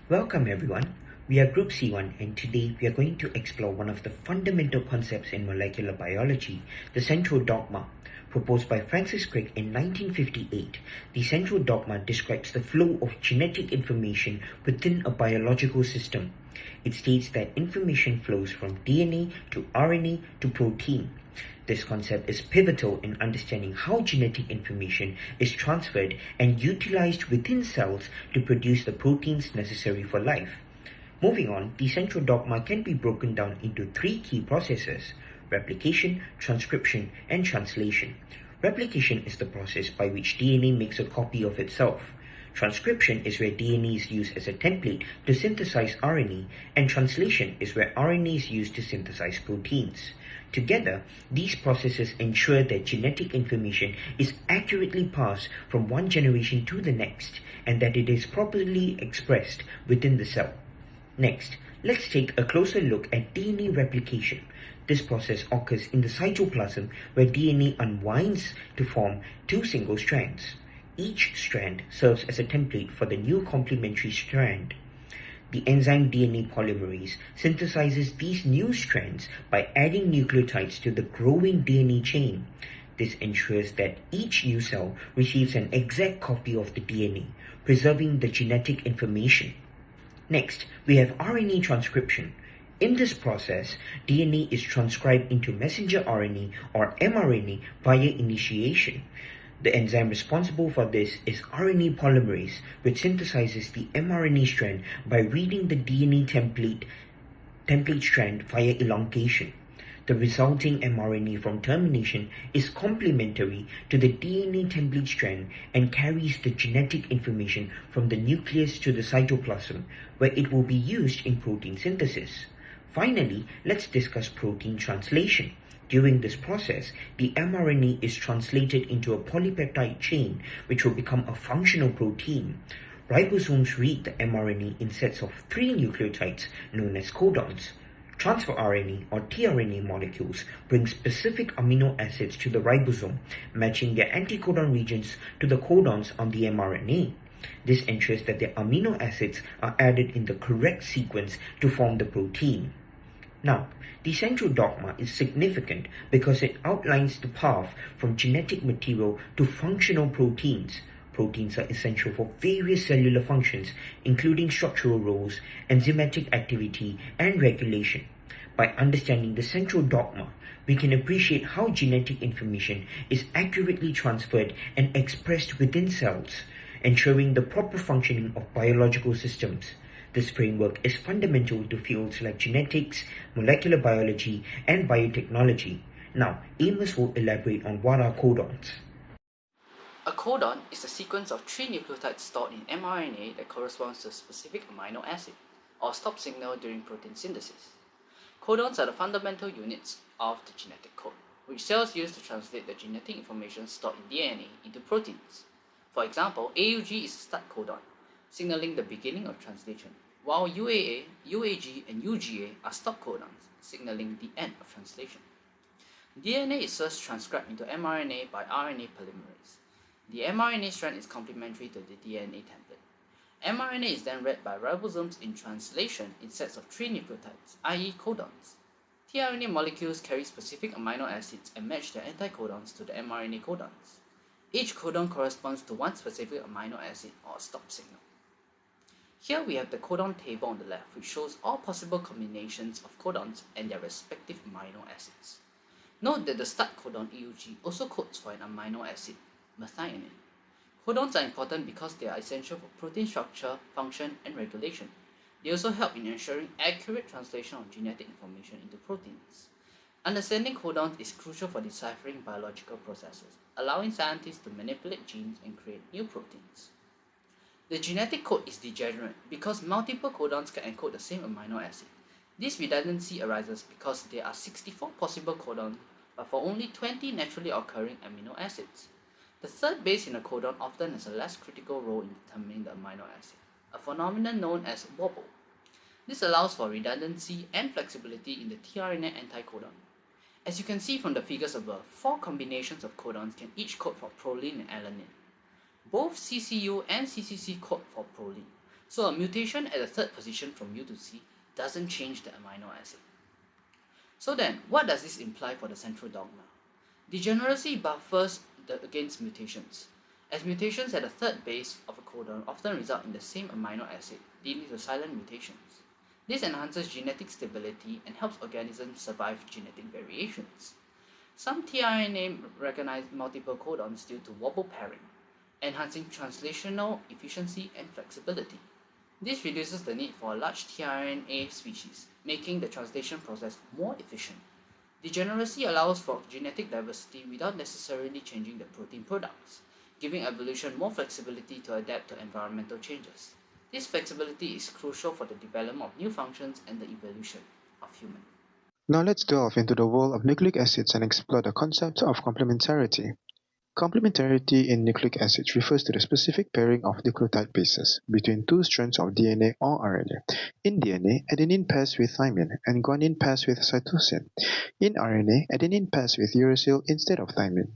Welcome everyone. We are Group C1 and today we are going to explore one of the fundamental concepts in molecular biology, the central dogma. Proposed by Francis Crick in 1958, the central dogma describes the flow of genetic information within a biological system. It states that information flows from DNA to RNA to protein. This concept is pivotal in understanding how genetic information is transferred and utilized within cells to produce the proteins necessary for life. Moving on, the central dogma can be broken down into three key processes: replication, transcription, and translation. Replication is the process by which DNA makes a copy of itself. Transcription is where DNA is used as a template to synthesize RNA, and translation is where RNA is used to synthesize proteins. Together, these processes ensure that genetic information is accurately passed from one generation to the next, and that it is properly expressed within the cell. Next, let's take a closer look at DNA replication. This process occurs in the cytoplasm where DNA unwinds to form two single strands. Each strand serves as a template for the new complementary strand. The enzyme DNA polymerase synthesizes these new strands by adding nucleotides to the growing DNA chain. This ensures that each new cell receives an exact copy of the DNA, preserving the genetic information. Next, we have RNA transcription. In this process, DNA is transcribed into messenger RNA or mRNA via initiation. The enzyme responsible for this is RNA polymerase, which synthesizes the mRNA strand by reading the DNA template strand via elongation. The resulting mRNA from termination is complementary to the DNA template strand and carries the genetic information from the nucleus to the cytoplasm, where it will be used in protein synthesis. Finally, let's discuss protein translation. During this process, the mRNA is translated into a polypeptide chain, which will become a functional protein. Ribosomes read the mRNA in sets of 3 nucleotides known as codons. Transfer RNA or tRNA molecules bring specific amino acids to the ribosome, matching their anticodon regions to the codons on the mRNA. This ensures that the amino acids are added in the correct sequence to form the protein. Now, the central dogma is significant because it outlines the path from genetic material to functional proteins. Proteins are essential for various cellular functions, including structural roles, enzymatic activity, and regulation. By understanding the central dogma, we can appreciate how genetic information is accurately transferred and expressed within cells, ensuring the proper functioning of biological systems. This framework is fundamental to fields like genetics, molecular biology, and biotechnology. Now, Amos will elaborate on what are codons. A codon is a sequence of 3 nucleotides stored in mRNA that corresponds to a specific amino acid or stop signal during protein synthesis. Codons are the fundamental units of the genetic code, which cells use to translate the genetic information stored in DNA into proteins. For example, AUG is a start codon, signaling the beginning of translation, while UAA, UAG, and UGA are stop codons, signaling the end of translation. DNA is first transcribed into mRNA by RNA polymerase. The mRNA strand is complementary to the DNA template. mRNA is then read by ribosomes in translation in sets of 3 nucleotides, i.e. codons. tRNA molecules carry specific amino acids and match their anticodons to the mRNA codons. Each codon corresponds to one specific amino acid or stop signal. Here we have the codon table on the left, which shows all possible combinations of codons and their respective amino acids. Note that the start codon AUG also codes for an amino acid, methionine. Codons are important because they are essential for protein structure, function, and regulation. They also help in ensuring accurate translation of genetic information into proteins. Understanding codons is crucial for deciphering biological processes, allowing scientists to manipulate genes and create new proteins. The genetic code is degenerate because multiple codons can encode the same amino acid. This redundancy arises because there are 64 possible codons, but for only 20 naturally occurring amino acids. The third base in a codon often has a less critical role in determining the amino acid, a phenomenon known as wobble. This allows for redundancy and flexibility in the tRNA anticodon. As you can see from the figures above, 4 combinations of codons can each code for proline and alanine. Both CCU and CCC code for proline, So a mutation at the third position from U to C doesn't change the amino acid. So then, what does this imply for the central dogma? Degeneracy buffers against mutations, as mutations at the third base of a codon often result in the same amino acid, leading to silent mutations. This enhances genetic stability and helps organisms survive genetic variations. Some tRNA recognize multiple codons due to wobble pairing, enhancing translational efficiency and flexibility. This reduces the need for a large tRNA species, making the translation process more efficient. Degeneracy allows for genetic diversity without necessarily changing the protein products, giving evolution more flexibility to adapt to environmental changes. This flexibility is crucial for the development of new functions and the evolution of humans. Now let's delve into the world of nucleic acids and explore the concept of complementarity. Complementarity in nucleic acids refers to the specific pairing of nucleotide bases between two strands of DNA or RNA. In DNA, adenine pairs with thymine and guanine pairs with cytosine. In RNA, adenine pairs with uracil instead of thymine.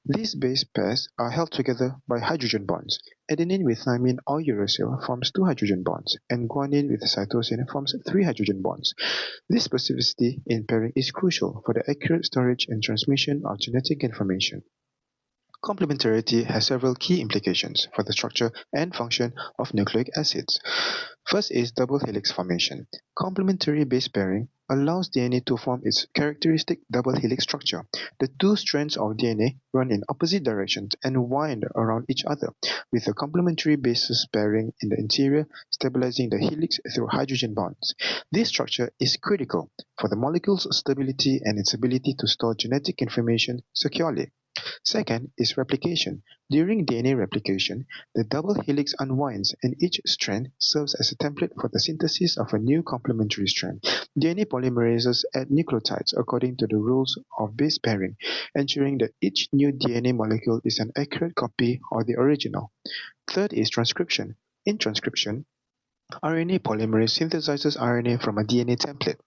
These base pairs are held together by hydrogen bonds. Adenine with thymine or uracil forms 2 hydrogen bonds, and guanine with cytosine forms 3 hydrogen bonds. This specificity in pairing is crucial for the accurate storage and transmission of genetic information. Complementarity has several key implications for the structure and function of nucleic acids. First is double helix formation. Complementary base pairing allows DNA to form its characteristic double helix structure. The two strands of DNA run in opposite directions and wind around each other, with a complementary bases pairing in the interior stabilizing the helix through hydrogen bonds. This structure is critical for the molecule's stability and its ability to store genetic information securely. Second is replication. During DNA replication, the double helix unwinds and each strand serves as a template for the synthesis of a new complementary strand. DNA polymerases add nucleotides according to the rules of base pairing, ensuring that each new DNA molecule is an accurate copy of the original. Third is transcription. In transcription, RNA polymerase synthesizes RNA from a DNA template.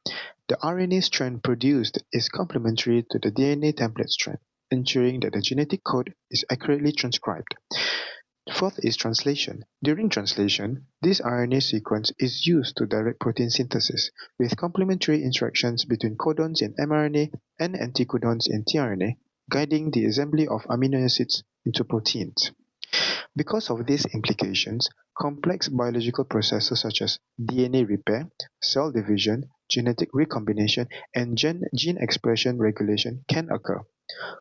The RNA strand produced is complementary to the DNA template strand, ensuring that the genetic code is accurately transcribed. Fourth is translation. During translation, this RNA sequence is used to direct protein synthesis, with complementary interactions between codons in mRNA and anticodons in tRNA, guiding the assembly of amino acids into proteins. Because of these implications, complex biological processes such as DNA repair, cell division, genetic recombination, and gene expression regulation can occur.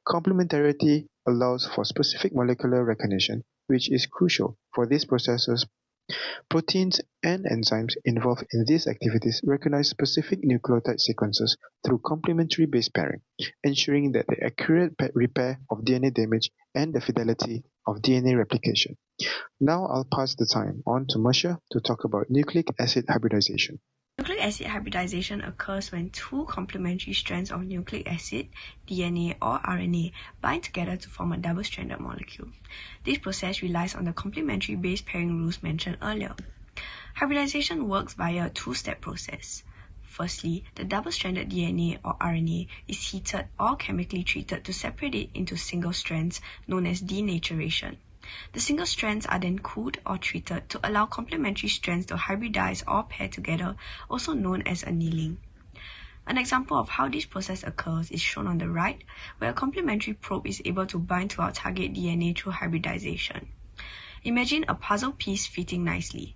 Complementarity allows for specific molecular recognition, which is crucial for these processes. Proteins and enzymes involved in these activities recognize specific nucleotide sequences through complementary base pairing, ensuring that the accurate repair of DNA damage and the fidelity of DNA replication. Now I'll pass the time on to Masha to talk about nucleic acid hybridization. Nucleic acid hybridization occurs when two complementary strands of nucleic acid, DNA or RNA, bind together to form a double-stranded molecule. This process relies on the complementary base pairing rules mentioned earlier. Hybridization works via a two-step process. Firstly, the double-stranded DNA or RNA is heated or chemically treated to separate it into single strands, known as denaturation. The single strands are then cooled or treated to allow complementary strands to hybridize or pair together, also known as annealing. An example of how this process occurs is shown on the right, where a complementary probe is able to bind to our target DNA through hybridization. Imagine a puzzle piece fitting nicely.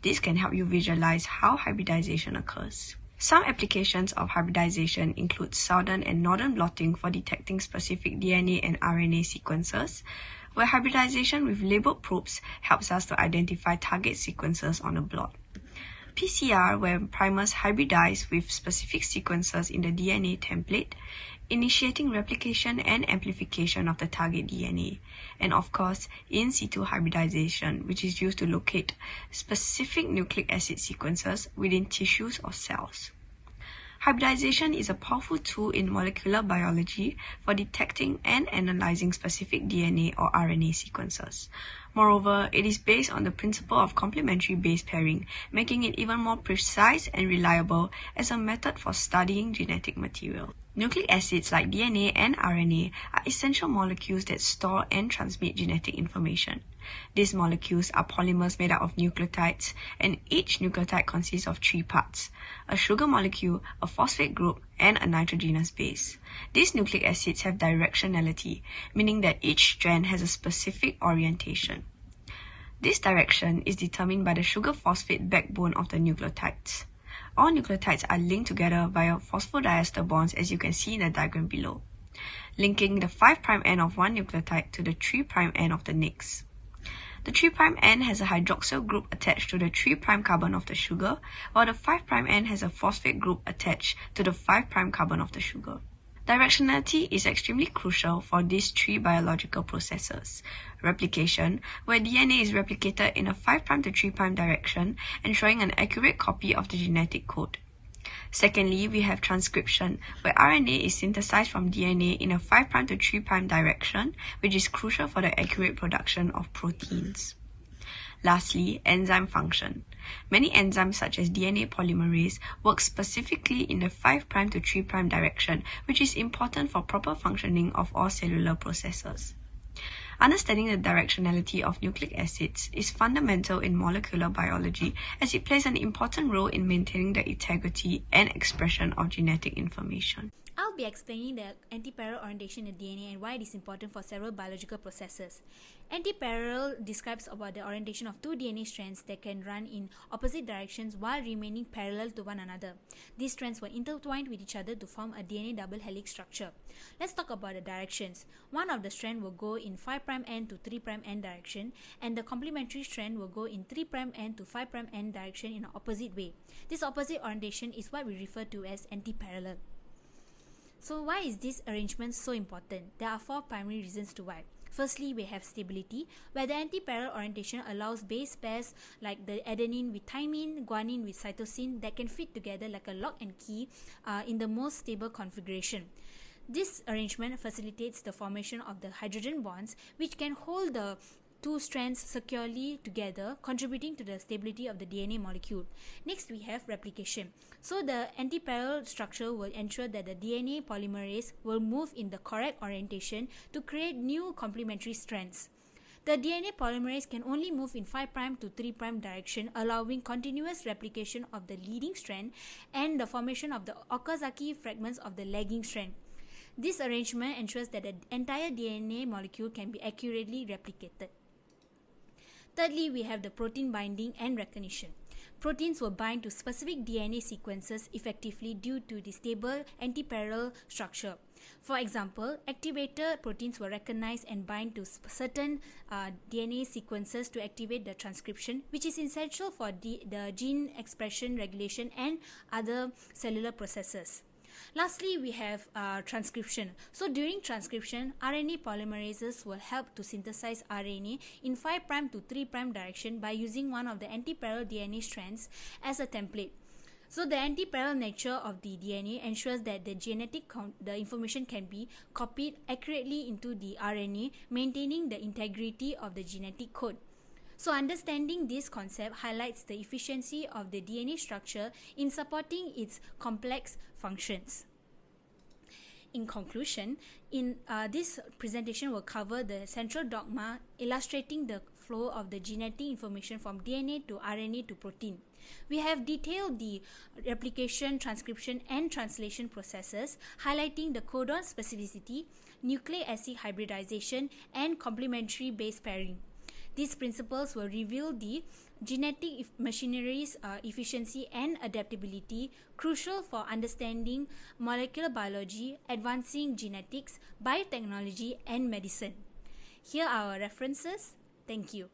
This can help you visualize how hybridization occurs. Some applications of hybridization include southern and northern blotting for detecting specific DNA and RNA sequences, where hybridization with labeled probes helps us to identify target sequences on a blot. PCR, where primers hybridize with specific sequences in the DNA template, initiating replication and amplification of the target DNA. And of course, in situ hybridization, which is used to locate specific nucleic acid sequences within tissues or cells. Hybridization is a powerful tool in molecular biology for detecting and analyzing specific DNA or RNA sequences. Moreover, it is based on the principle of complementary base pairing, making it even more precise and reliable as a method for studying genetic material. Nucleic acids like DNA and RNA are essential molecules that store and transmit genetic information. These molecules are polymers made up of nucleotides, and each nucleotide consists of 3 parts: a sugar molecule, a phosphate group, and a nitrogenous base. These nucleic acids have directionality, meaning that each strand has a specific orientation. This direction is determined by the sugar-phosphate backbone of the nucleotides. All nucleotides are linked together via phosphodiester bonds, as you can see in the diagram below, linking the 5' end of one nucleotide to the 3' end of the next. The 3' end has a hydroxyl group attached to the 3' carbon of the sugar, while the 5' end has a phosphate group attached to the 5' carbon of the sugar. Directionality is extremely crucial for these 3 biological processes. Replication, where DNA is replicated in a 5' to 3' direction, ensuring an accurate copy of the genetic code. Secondly, we have transcription, where RNA is synthesized from DNA in a 5' to 3' direction, which is crucial for the accurate production of proteins. Lastly, enzyme function. Many enzymes such as DNA polymerase work specifically in the 5' to 3' direction, which is important for proper functioning of all cellular processes. Understanding the directionality of nucleic acids is fundamental in molecular biology, as it plays an important role in maintaining the integrity and expression of genetic information. I'll be explaining the antiparallel orientation in DNA and why it is important for several biological processes. Antiparallel describes about the orientation of 2 DNA strands that can run in opposite directions while remaining parallel to one another. These strands were intertwined with each other to form a DNA double helix structure. Let's talk about the directions. One of the strands will go in 5' end to 3' end direction, and the complementary strand will go in 3' end to 5' end direction in an opposite way. This opposite orientation is what we refer to as antiparallel. So why is this arrangement so important? There are 4 primary reasons to why. Firstly, we have stability, where the antiparallel orientation allows base pairs like the adenine with thymine, guanine with cytosine that can fit together like a lock and key in the most stable configuration. This arrangement facilitates the formation of the hydrogen bonds, which can hold the 2 strands securely together, contributing to the stability of the DNA molecule. Next, we have replication. So the antiparallel structure will ensure that the DNA polymerase will move in the correct orientation to create new complementary strands. The DNA polymerase can only move in 5' to 3' direction, allowing continuous replication of the leading strand and the formation of the Okazaki fragments of the lagging strand. This arrangement ensures that the entire DNA molecule can be accurately replicated. Thirdly, we have the protein binding and recognition. Proteins will bind to specific DNA sequences effectively due to the stable antiparallel structure. For example, activator proteins will recognize and bind to certain DNA sequences to activate the transcription, which is essential for the gene expression, regulation, and other cellular processes. Lastly, we have transcription. So during transcription, RNA polymerases will help to synthesize RNA in 5' to 3' direction by using one of the antiparallel DNA strands as a template. So the antiparallel nature of the DNA ensures that the the information can be copied accurately into the RNA, maintaining the integrity of the genetic code. So understanding this concept highlights the efficiency of the DNA structure in supporting its complex functions. In conclusion, this presentation will cover the central dogma illustrating the flow of the genetic information from DNA to RNA to protein. We have detailed the replication, transcription, and translation processes, highlighting the codon specificity, nucleic acid hybridization, and complementary base pairing. These principles will reveal the genetic machinery's efficiency and adaptability, crucial for understanding molecular biology, advancing genetics, biotechnology, and medicine. Here are our references. Thank you.